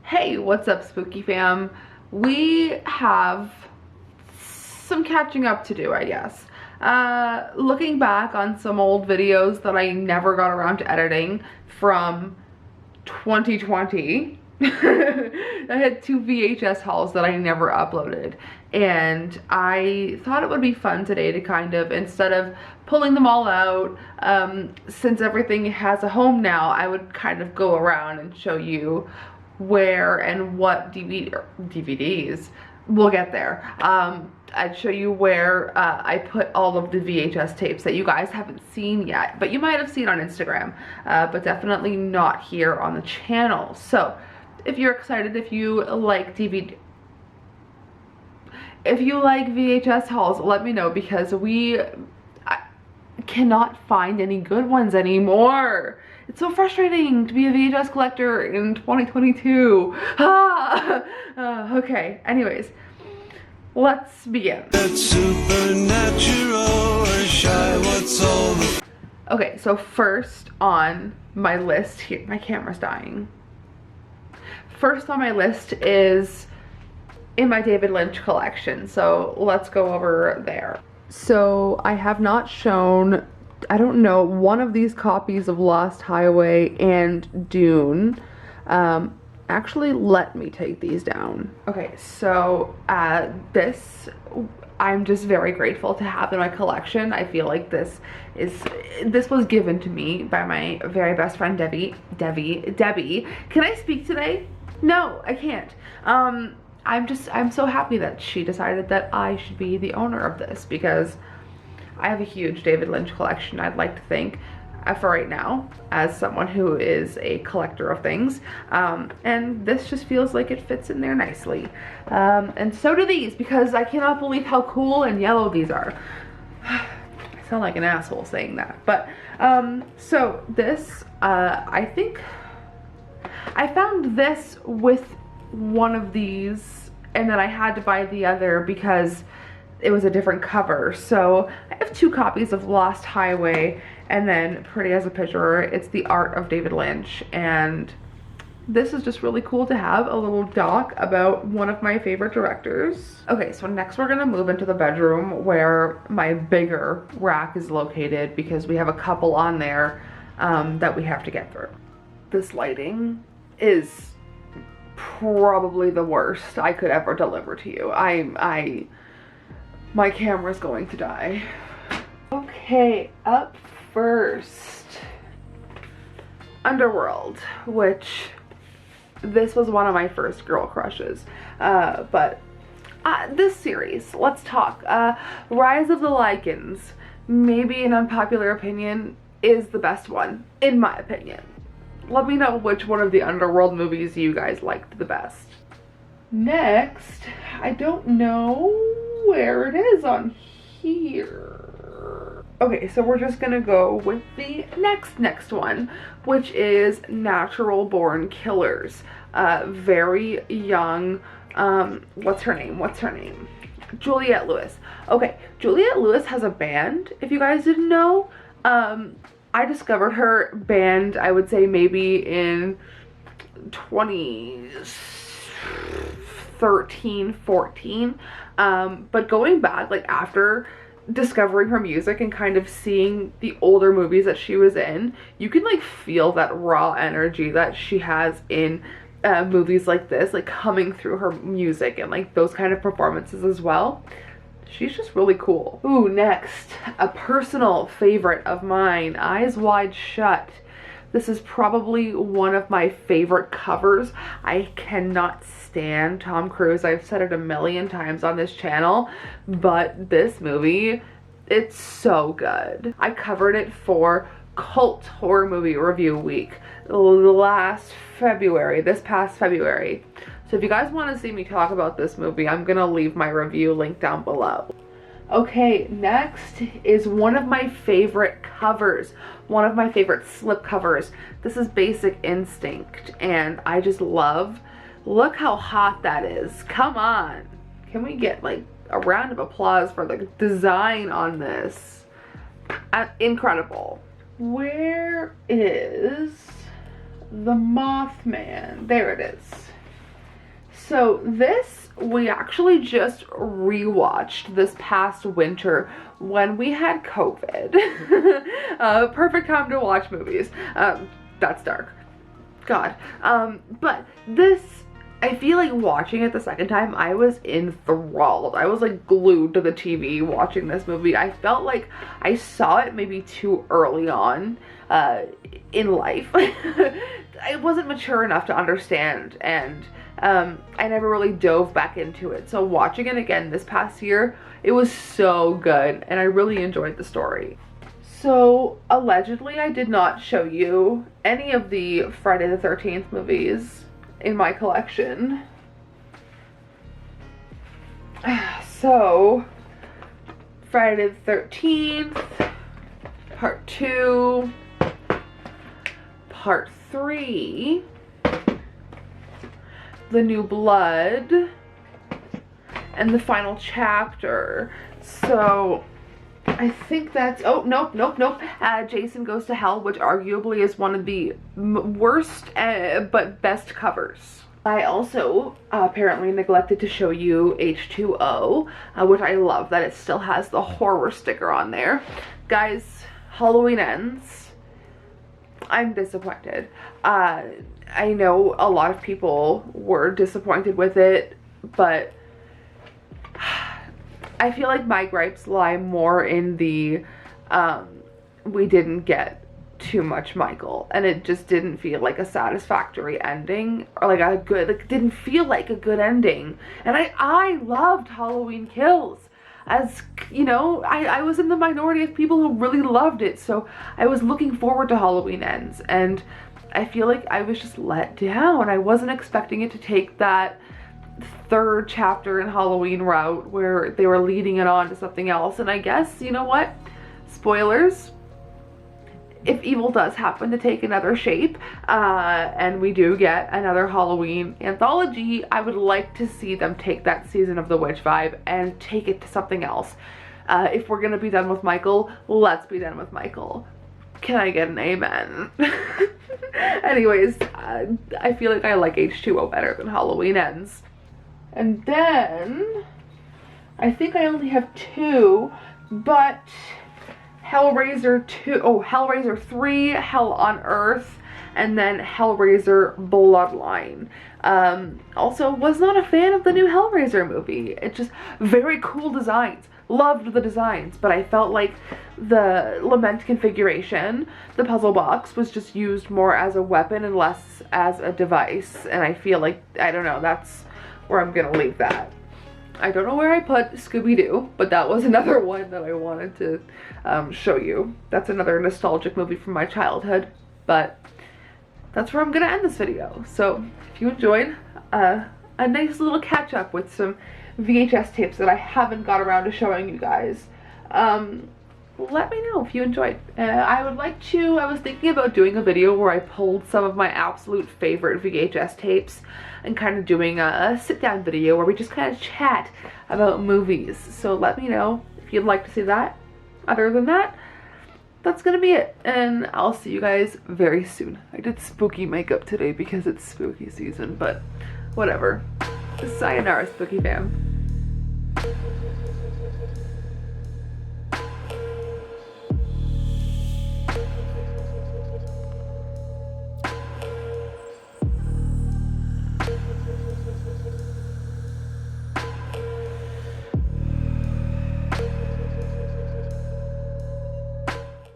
Hey, what's up, Spooky fam? We have some catching up to do, I guess. Looking back on some old videos that I never got around to editing from 2020. I had 2 VHS hauls that I never uploaded, and I thought it would be fun today to kind of, instead of pulling them all out, since everything has a home now, I would kind of go around and show you where and what DVDs, we'll get there. I'd show you where I put all of the VHS tapes that you guys haven't seen yet, but you might have seen on Instagram, but definitely not here on the channel. So if you're excited, if you like VHS hauls, let me know, because I cannot find any good ones anymore. It's so frustrating to be a VHS collector in 2022. Okay, anyways, let's begin. Okay, so first on my list here, my camera's dying. First on my list is in my David Lynch collection, so let's go over there. So I have not shown, I don't know, one of these copies of Lost Highway and Dune. Actually, let me take these down. Okay, so this, I'm just very grateful to have in my collection. I feel like this was given to me by my very best friend Debbie. Can I speak today? No, I can't. I'm so happy that she decided that I should be the owner of this, because I have a huge David Lynch collection, I'd like to think, for right now, as someone who is a collector of things. And this just feels like it fits in there nicely. And so do these, because I cannot believe how cool and yellow these are. I sound like an asshole saying that. But, so this, I think I found this with one of these, and then I had to buy the other because it was a different cover. So I have 2 copies of Lost Highway, and then Pretty as a Picture. It's The Art of David Lynch, and this is just really cool to have a little doc about one of my favorite directors. Okay, so next we're gonna move into the bedroom where my bigger rack is located, because we have a couple on there that we have to get through. This lighting is probably the worst I could ever deliver to you. My camera's going to die. Okay, up first, Underworld, which this was one of my first girl crushes. But this series, let's talk. Rise of the Lycans, maybe an unpopular opinion, is the best one, in my opinion. Let me know which one of the Underworld movies you guys liked the best. Next, I don't know where it is on here. Okay, so we're just gonna go with the next one, which is Natural Born Killers. Very young, what's her name? Juliette Lewis. Okay, Juliette Lewis has a band, if you guys didn't know. I discovered her band, I would say maybe in 2013, 14. But going back, like after discovering her music and kind of seeing the older movies that she was in, you can like feel that raw energy that she has in movies like this, like coming through her music and like those kind of performances as well. She's just really cool. Ooh, next, a personal favorite of mine, Eyes Wide Shut. This is probably one of my favorite covers. I cannot stand Tom Cruise. I've said it a million times on this channel, but this movie, it's so good. I covered it for Cult Horror Movie Review Week this past February. So if you guys want to see me talk about this movie, I'm gonna leave my review link down below. Okay, next is one of my favorite covers, one of my favorite slip covers. This is Basic Instinct, and I just love, look how hot that is. Come on. Can we get like a round of applause for the design on this? Incredible. Where is the Mothman? There it is. So this, we actually just rewatched this past winter when we had COVID. Perfect time to watch movies. That's dark. God. But this, I feel like watching it the second time, I was enthralled. I was like glued to the TV watching this movie. I felt like I saw it maybe too early on in life. I wasn't mature enough to understand, and I never really dove back into it. So watching it again this past year, it was so good, and I really enjoyed the story. So allegedly I did not show you any of the Friday the 13th movies in my collection. So Friday the 13th, part 2, part 3, The New Blood, and the final chapter. So I think that's, oh, nope. Jason Goes to Hell, which arguably is one of the worst but best covers. I also apparently neglected to show you H2O, which I love that it still has the horror sticker on there. Guys, Halloween Ends. I'm disappointed. I know a lot of people were disappointed with it, but I feel like my gripes lie more in the we didn't get too much Michael, and it just didn't feel like a satisfactory ending, or like a good, like, didn't feel like a good ending. And I loved Halloween Kills. As you know, I was in the minority of people who really loved it, so I was looking forward to Halloween Ends, and I feel like I was just let down. I wasn't expecting it to take that third chapter in Halloween route where they were leading it on to something else. And I guess, you know what, spoilers, if evil does happen to take another shape and we do get another Halloween anthology, I would like to see them take that Season of the Witch vibe and take it to something else. If we're gonna be done with Michael, let's be done with Michael. Can I get an amen? Anyways, I feel like I like H2O better than Halloween Ends. And then I think I only have 2, but Hellraiser 2, oh, Hellraiser 3, Hell on Earth, and then Hellraiser Bloodline. Also was not a fan of the new Hellraiser movie. It's just very cool designs. Loved the designs, but I felt like the lament configuration, the puzzle box, was just used more as a weapon and less as a device. And I feel like, I don't know, that's where I'm gonna leave that. I don't know where I put Scooby-Doo, but that was another one that I wanted to show you. That's another nostalgic movie from my childhood, but that's where I'm gonna end this video. So if you enjoyed a nice little catch up with some VHS tapes that I haven't got around to showing you guys, let me know if you enjoyed. I was thinking about doing a video where I pulled some of my absolute favorite VHS tapes and kind of doing a sit down video where we just kind of chat about movies. So let me know if you'd like to see that. Other than that, that's gonna be it, and I'll see you guys very soon. I did spooky makeup today because it's spooky season, but whatever. Sayonara, spooky fam.